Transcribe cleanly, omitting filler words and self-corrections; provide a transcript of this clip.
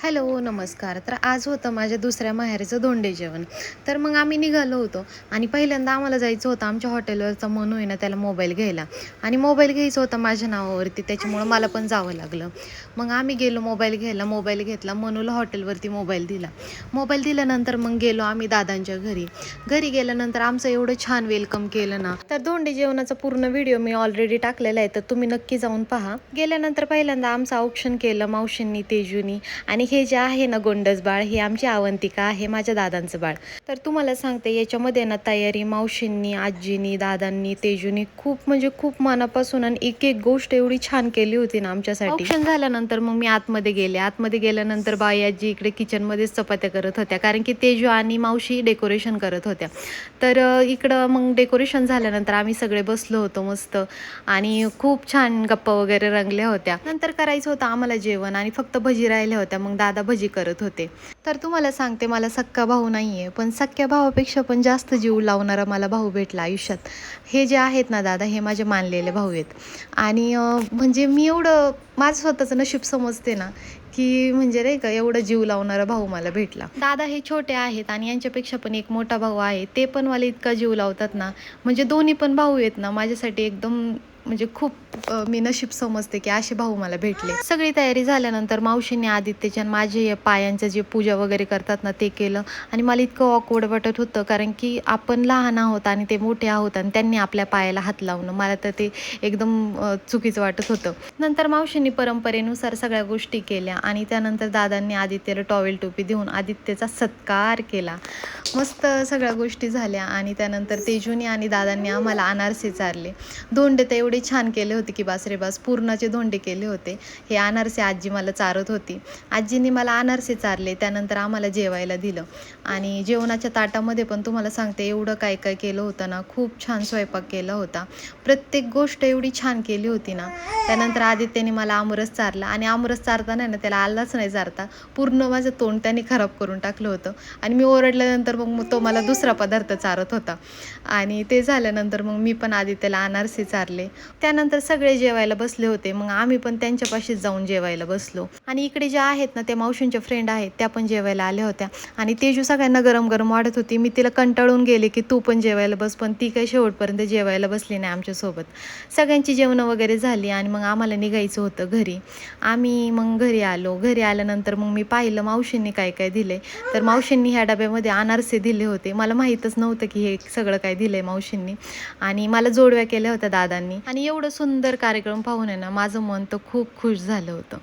Hello, नमस्कार. तर आज होतं माझ्या दुसऱ्या माहेरचं धोंडे जेवण. तर मग आम्ही निघालो होतो आणि पहिल्यांदा आम्हाला जायचं होतं आमच्या हॉटेलवरचा मनू आहे ना, त्याला मोबाईल घ्यायला आणि मोबाईल घ्यायचा होता माझ्या नावावरती. त्याच्यामुळं मला पण जावं लागलं. मग आम्ही गेलो मोबाईल घ्यायला. मोबाईल घेतला. मनूला हॉटेलवरती मोबाईल दिला. मोबाईल दिल्यानंतर मग गेलो आम्ही दादांच्या घरी. घरी गेल्यानंतर आमचं एवढं छान वेलकम केलं ना. तर धोंडे जेवणाचा पूर्ण व्हिडिओ मी ऑलरेडी टाकलेला आहे, तर तुम्ही नक्की जाऊन पहा. गेल्यानंतर पहिल्यांदा आमचं औक्षण केलं मावशींनी, तेजूनी आणि हे जे आहे ना गोंडस बाळ, हे आमची अवंतिका आहे, माझ्या दादांचं बाळ. तर तुम्हाला सांगते याच्यामध्ये ना तयारी मावशींनी, आजीनी, दादांनी, तेजूनी खूप म्हणजे खूप मनापासून आणि एक एक गोष्ट एवढी छान केली होती ना आमच्यासाठी. औक्षण झाल्यानंतर मग मी आतमध्ये गेले. आतमध्ये गेल्यानंतर बाई आजी इकडे किचनमध्येच चपात्या करत होत्या, कारण की तेजू आणि मावशी डेकोरेशन करत होत्या. तर इकडं मग डेकोरेशन झाल्यानंतर आम्ही सगळे बसलो होतो मस्त आणि खूप छान गप्पा वगैरे रंगल्या होत्या. नंतर करायचं होतं आम्हाला जेवण आणि फक्त भजी राहिल्या होत्या. मग दादा भजी करत होते. तर तुम्हाला सांगते, मला सक्का भाऊ नाही आहे, पण सख्या भावापेक्षा पण जास्त जीव लावणारा मला भाऊ भेटला आयुष्यात. हे जे आहेत ना दादा, हे माझे मानलेले भाऊ आहेत. आणि म्हणजे मी एवढं माझं स्वतःचं नशीब समजते ना, की म्हणजे नाही का एवढं जीव लावणारा भाऊ मला भेटला. दादा हे छोटे आहेत आणि यांच्यापेक्षा पण एक मोठा भाऊ आहे. ते पण मला इतका जीव लावतात ना, म्हणजे दोन्ही पण भाऊ आहेत ना माझ्यासाठी एकदम म्हणजे खूप मी नशीब समजते की असे भाऊ मला भेटले. सगळी तयारी झाल्यानंतर मावशीने आदित्यच्या माझे पायांचं जे पूजा वगैरे करतात ना ते केलं आणि मला इतकं ऑकवर्ड वाटत होतं, कारण की आपण लहान आहोत आणि ते मोठे आहोत आणि त्यांनी आपल्या पायाला हात लावणं, मला तर ते एकदम चुकीचं वाटत होतं. नंतर मावशींनी परंपरेनुसार सगळ्या गोष्टी केल्या आणि त्यानंतर दादांनी आदित्यला टॉवेल टोपी देऊन आदित्यचा सत्कार केला. मस्त सगळ्या गोष्टी झाल्या आणि त्यानंतर तेजूनी आणि दादांनी आम्हाला अनारसे चारले. धोंडे तर एवढे छान केले होते की बास रे बास, पूर्णाचे धोंडे केले होते. हे अनारसे आजी मला चारत होती. आजीने मला अनारसे चारले. त्यानंतर आम्हाला जेवायला दिलं आणि जेवणाच्या ताटामध्ये पण तुम्हाला सांगते एवढं काय काय केलं होतं ना, खूप छान स्वयंपाक केला होता. प्रत्येक गोष्ट एवढी छान केली होती ना. त्यानंतर आदित्यने मला आमरस चारला आणि आमरस चारताना ना त्याला आलाच नाही चारता, पूर्ण माझं तोंड त्याने खराब करून टाकलं होतं आणि मी ओरडल्यानंतर मग तो मला दुसरा पदार्थ चारत होता. आणि ते झाल्यानंतर मग मी पण आदित्यला अनारसे चारले. त्यानंतर सगळे जेवायला बसले होते. मग आम्ही पण त्यांच्यापाशीच जाऊन जेवायला बसलो आणि इकडे ज्या आहेत ना त्या मावशींच्या फ्रेंड आहेत त्या पण जेवायला आल्या होत्या आणि तेजू सगळ्यांना गरम गरम वाढत होती. मी तिला कंटाळून गेले की तू पण जेवायला बस, पण ती काही शेवटपर्यंत जेवायला बसली नाही आमच्यासोबत. सगळ्यांची जेवणं वगैरे झाली आणि मग आम्हाला निघायचं होतं घरी. आम्ही मग घरी आलो. घरी आल्यानंतर मग मी पाहिलं मावशींनी काय काय दिले. तर मावशींनी ह्या डब्यामध्ये अनारसे दिले होते. मला माहीतच नव्हतं की हे सगळं काय दिलं आहे मावशींनी. आणि मला जोडव्या केल्या होत्या दादांनी आणि एवढं सुंदर कार्यक्रम पाहून आहे ना माझं मन तर खूप खुश झालं होतं.